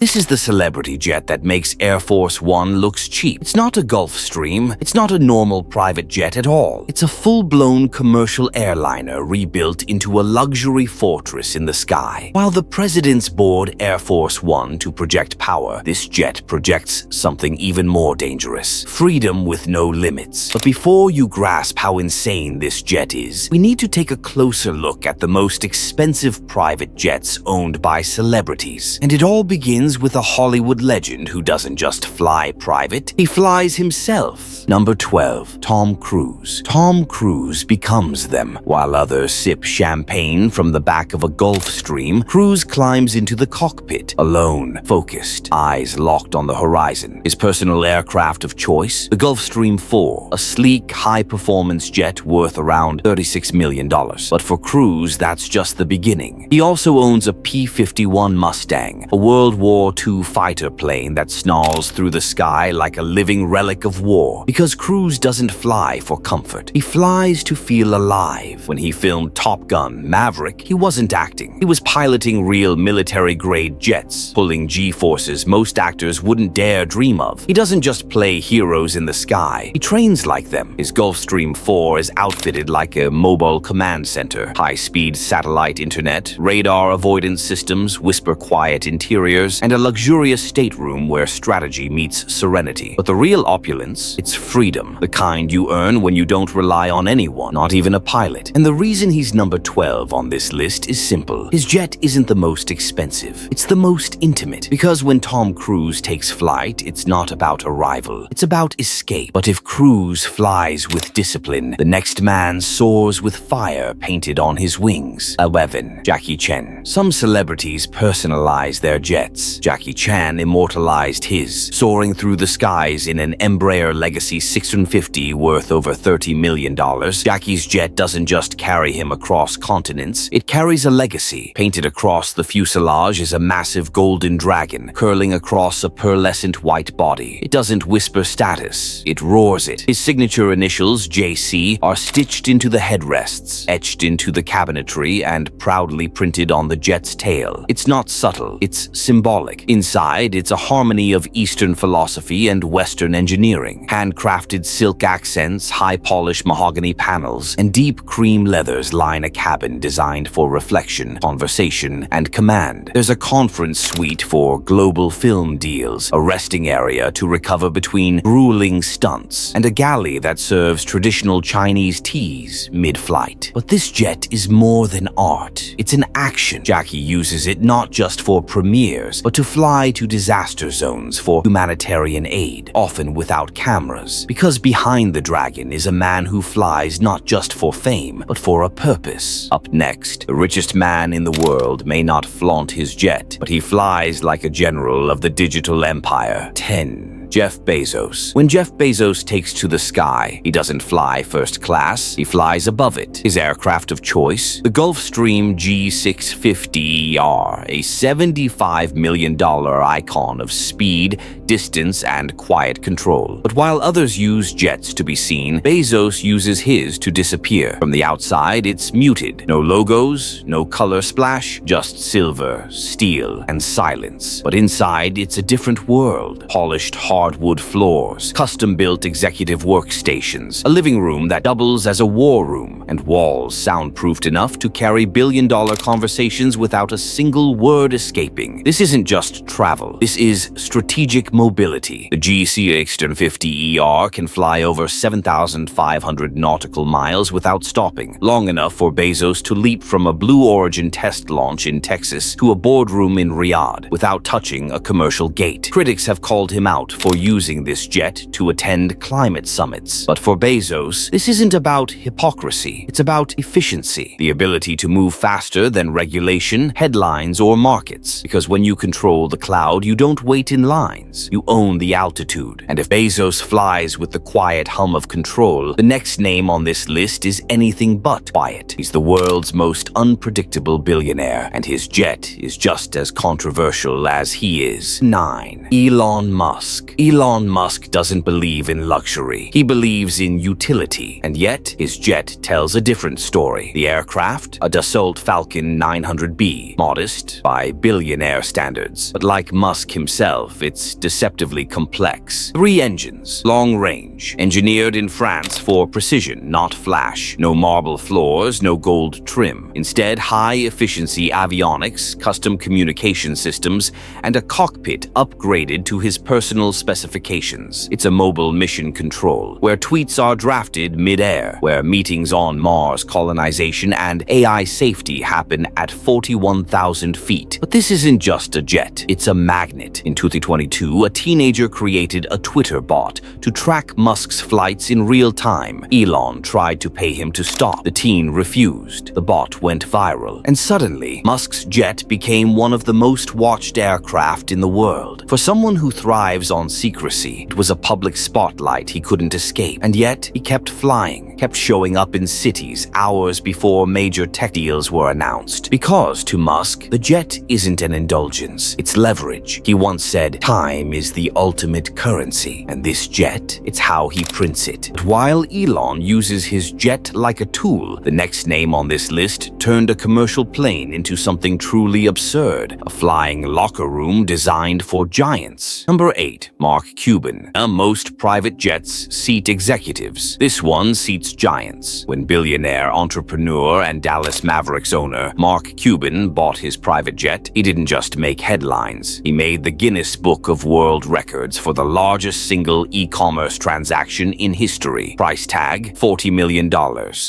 This is the celebrity jet that makes Air Force One looks cheap. It's not a Gulfstream. It's not a normal private jet at all. It's a full-blown commercial airliner rebuilt into a luxury fortress in the sky. While the presidents board Air Force One to project power, this jet projects something even more dangerous: freedom with no limits. But before you grasp how insane this jet is, we need to take a closer look at the most expensive private jets owned by celebrities. And it all begins with a Hollywood legend who doesn't just fly private, he flies himself. Number 12. Tom Cruise. Tom Cruise becomes them. While others sip champagne from the back of a Gulfstream, Cruise climbs into the cockpit, alone, focused, eyes locked on the horizon. His personal aircraft of choice? The Gulfstream 4, a sleek, high-performance jet worth around $36 million. But for Cruise, that's just the beginning. He also owns a P-51 Mustang, a World War II fighter plane that snarls through the sky like a living relic of war. Because Cruise doesn't fly for comfort. He flies to feel alive. When he filmed Top Gun: Maverick, he wasn't acting. He was piloting real military-grade jets, pulling G-forces most actors wouldn't dare dream of. He doesn't just play heroes in the sky. He trains like them. His Gulfstream 4 is outfitted like a mobile command center. High-speed satellite internet, radar avoidance systems, whisper-quiet interiors, and a luxurious stateroom where strategy meets serenity. But the real opulence, it's freedom. The kind you earn when you don't rely on anyone, not even a pilot. And the reason he's number 12 on this list is simple. His jet isn't the most expensive. It's the most intimate. Because when Tom Cruise takes flight, it's not about arrival. It's about escape. But if Cruise flies with discipline, the next man soars with fire painted on his wings. 11. Jackie Chan. Some celebrities personalize their jets. Jackie Chan immortalized his, soaring through the skies in an Embraer Legacy 650 worth over $30 million. Jackie's jet doesn't just carry him across continents, it carries a legacy. Painted across the fuselage is a massive golden dragon, curling across a pearlescent white body. It doesn't whisper status, it roars it. His signature initials, JC, are stitched into the headrests, etched into the cabinetry, and proudly printed on the jet's tail. It's not subtle, it's symbolic. Inside, it's a harmony of Eastern philosophy and Western engineering. Handcrafted silk accents, high-polished mahogany panels, and deep cream leathers line a cabin designed for reflection, conversation, and command. There's a conference suite for global film deals, a resting area to recover between grueling stunts, and a galley that serves traditional Chinese teas mid-flight. But this jet is more than art. It's an action. Jackie uses it not just for premieres, but to fly to disaster zones for humanitarian aid, often without cameras. Because behind the dragon is a man who flies not just for fame, but for a purpose. Up next, the richest man in the world may not flaunt his jet, but he flies like a general of the digital empire. 10. Jeff Bezos. When Jeff Bezos takes to the sky, he doesn't fly first class, he flies above it. His aircraft of choice? The Gulfstream G650ER, a $75 million icon of speed, distance, and quiet control. But while others use jets to be seen, Bezos uses his to disappear. From the outside, it's muted. No logos, no color splash, just silver, steel, and silence. But inside, it's a different world. Polished hardwood floors, custom-built executive workstations, a living room that doubles as a war room, and walls soundproofed enough to carry billion-dollar conversations without a single word escaping. This isn't just travel. This is strategic mobility. The G650ER can fly over 7,500 nautical miles without stopping, long enough for Bezos to leap from a Blue Origin test launch in Texas to a boardroom in Riyadh without touching a commercial gate. Critics have called him out for using this jet to attend climate summits. But for Bezos, this isn't about hypocrisy. It's about efficiency, the ability to move faster than regulation, headlines, or markets. Because when you control the cloud, you don't wait in lines. You own the altitude. And if Bezos flies with the quiet hum of control, the next name on this list is anything but quiet. He's the world's most unpredictable billionaire, and his jet is just as controversial as he is. 9. Elon Musk. Elon Musk doesn't believe in luxury. He believes in utility, and yet his jet tells a different story. The aircraft, a Dassault Falcon 900B, modest by billionaire standards. But like Musk himself, it's deceptively complex. 3 engines, long range, engineered in France for precision, not flash. No marble floors, no gold trim. Instead, high-efficiency avionics, custom communication systems, and a cockpit upgraded to his personal specifications. It's a mobile mission control, where tweets are drafted mid-air, where meetings on Mars colonization and AI safety happen at 41,000 feet. But this isn't just a jet, it's a magnet. In 2022, a teenager created a Twitter bot to track Musk's flights in real time. Elon tried to pay him to stop. The teen refused. The bot went viral, and suddenly, Musk's jet became one of the most watched aircraft in the world. For someone who thrives on secrecy, it was a public spotlight he couldn't escape. And yet, he kept flying, kept showing up in cities hours before major tech deals were announced. Because, to Musk, the jet isn't an indulgence, it's leverage. He once said, "Time is the ultimate currency," and this jet, it's how he prints it. But while Elon uses his jet like a tool, the next name on this list turned a commercial plane into something truly absurd, a flying locker room designed for giants. Number 8. Mark Cuban. Most private jets seat executives. This one seats giants. When billionaire entrepreneur and Dallas Mavericks owner Mark Cuban bought his private jet, he didn't just make headlines. He made the Guinness Book of World Records for the largest single e-commerce transaction in history. Price tag, $40 million.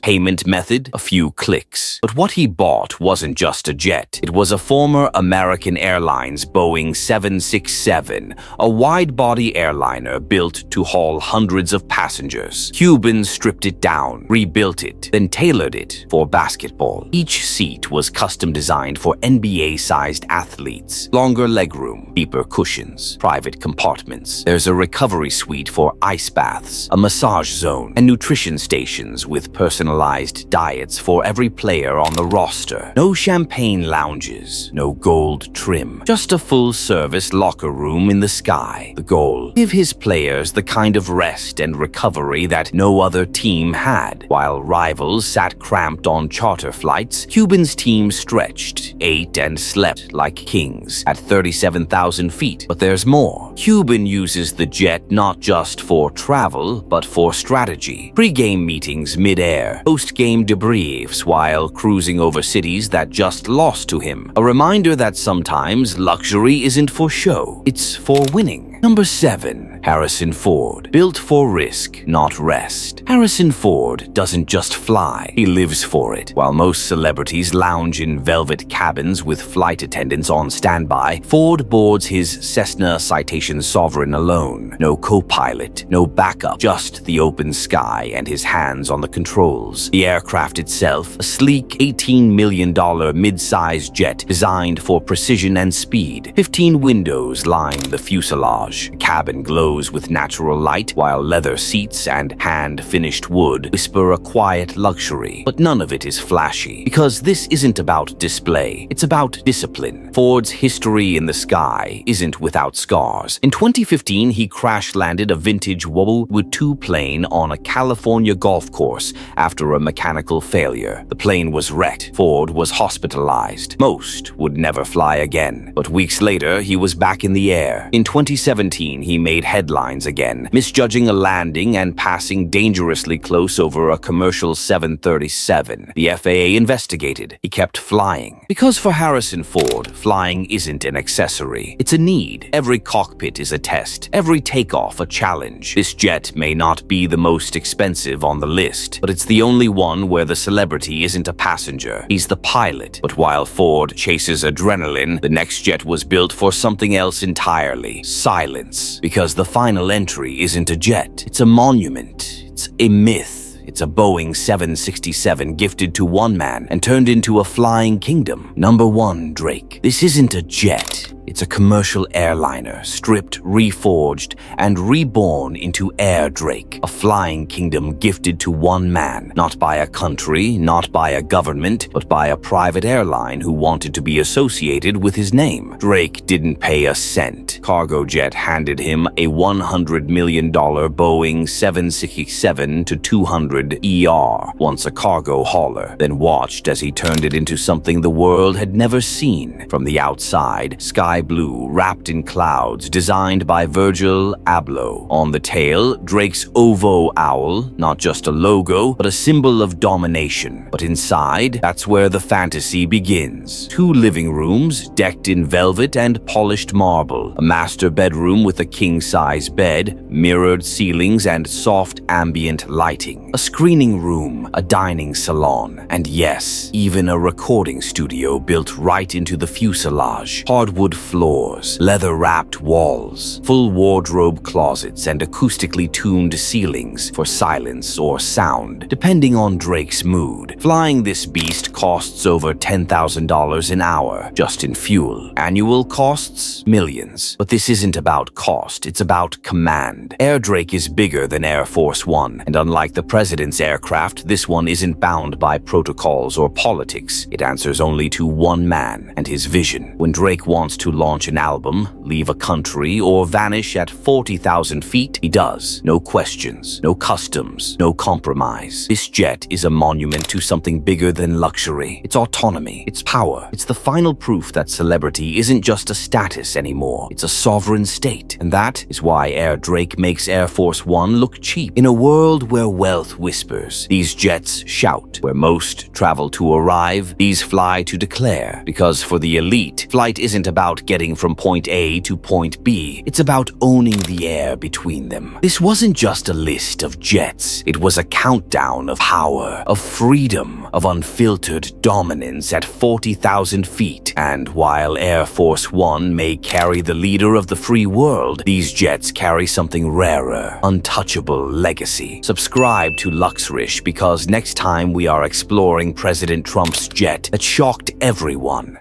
Payment method, a few clicks. But what he bought wasn't just a jet. It was a former American Airlines Boeing 767, a wide-body airliner built to haul hundreds of passengers. Cuban stripped it down, rebuilt it, then tailored it for basketball. Each seat was custom designed for NBA-sized athletes. Longer legroom, deeper cushions, private compartments. There's a recovery suite for ice baths, a massage zone, and nutrition stations with personalized diets for every player on the roster. No champagne lounges, no gold trim, just a full-service locker room in the sky. The goal: give his players the kind of rest and recovery that no other team had. While rivals sat cramped on charter flights, Cuban's team stretched, ate, and slept like kings at 37,000 feet. But there's more. Cuban uses the jet not just for travel, but for strategy. Pre-game meetings mid-air, post-game debriefs while cruising over cities that just lost to him. A reminder that sometimes luxury isn't for show, it's for winning. Number 7. Harrison Ford. Built for risk, not rest. Harrison Ford doesn't just fly, he lives for it. While most celebrities lounge in velvet cabins with flight attendants on standby, Ford boards his Cessna Citation Sovereign alone. No co-pilot, no backup, just the open sky and his hands on the controls. The aircraft itself, a sleek $18 million mid-size jet designed for precision and speed. 15 windows line the fuselage. The cabin glows with natural light, while leather seats and hand-finished wood whisper a quiet luxury. But none of it is flashy, because this isn't about display, it's about discipline. Ford's history in the sky isn't without scars. In 2015, he crash-landed a vintage World War II plane on a California golf course after a mechanical failure. The plane was wrecked. Ford was hospitalized. Most would never fly again. But weeks later, he was back in the air. In 2017, he made headlines again, misjudging a landing and passing dangerously close over a commercial 737. The FAA investigated. He kept flying. Because for Harrison Ford, flying isn't an accessory. It's a need. Every cockpit is a test. Every takeoff a challenge. This jet may not be the most expensive on the list, but it's the only one where the celebrity isn't a passenger. He's the pilot. But while Ford chases adrenaline, the next jet was built for something else entirely. Silence. Because the final entry isn't a jet. It's a monument. It's a myth. It's a Boeing 767 gifted to one man and turned into a flying kingdom. Number 1, Drake. This isn't a jet. It's a commercial airliner, stripped, reforged, and reborn into Air Drake, a flying kingdom gifted to one man, not by a country, not by a government, but by a private airline who wanted to be associated with his name. Drake didn't pay a cent. Cargojet handed him a $100 million Boeing 767-200ER, once a cargo hauler, then watched as he turned it into something the world had never seen. From the outside, sky blue, wrapped in clouds, designed by Virgil Abloh. On the tail, Drake's ovo owl, not just a logo, but a symbol of domination. But inside, that's where the fantasy begins. 2 living rooms, decked in velvet and polished marble, a master bedroom with a king-size bed, mirrored ceilings and soft ambient lighting, a screening room, a dining salon, and yes, even a recording studio built right into the fuselage. Hardwood floors, leather-wrapped walls, full wardrobe closets, and acoustically tuned ceilings for silence or sound, depending on Drake's mood. Flying this beast costs over $10,000 an hour, just in fuel. Annual costs? Millions. But this isn't about cost, it's about command. Air Drake is bigger than Air Force One, and unlike the president's aircraft, this one isn't bound by protocols or politics. It answers only to one man and his vision. When Drake wants to launch an album, leave a country, or vanish at 40,000 feet, he does. No questions, no customs, no compromise. This jet is a monument to something bigger than luxury. It's autonomy, it's power. It's the final proof that celebrity isn't just a status anymore. It's a sovereign state. And that is why Air Drake makes Air Force One look cheap. In a world where wealth whispers, these jets shout. Where most travel to arrive, these fly to declare. Because for the elite, flight isn't about getting from point A to point B. It's about owning the air between them. This wasn't just a list of jets. It was a countdown of power, of freedom, of unfiltered dominance at 40,000 feet. And while Air Force One may carry the leader of the free world, these jets carry something rarer, untouchable legacy. Subscribe to Luxrish because next time we are exploring President Trump's jet that shocked everyone.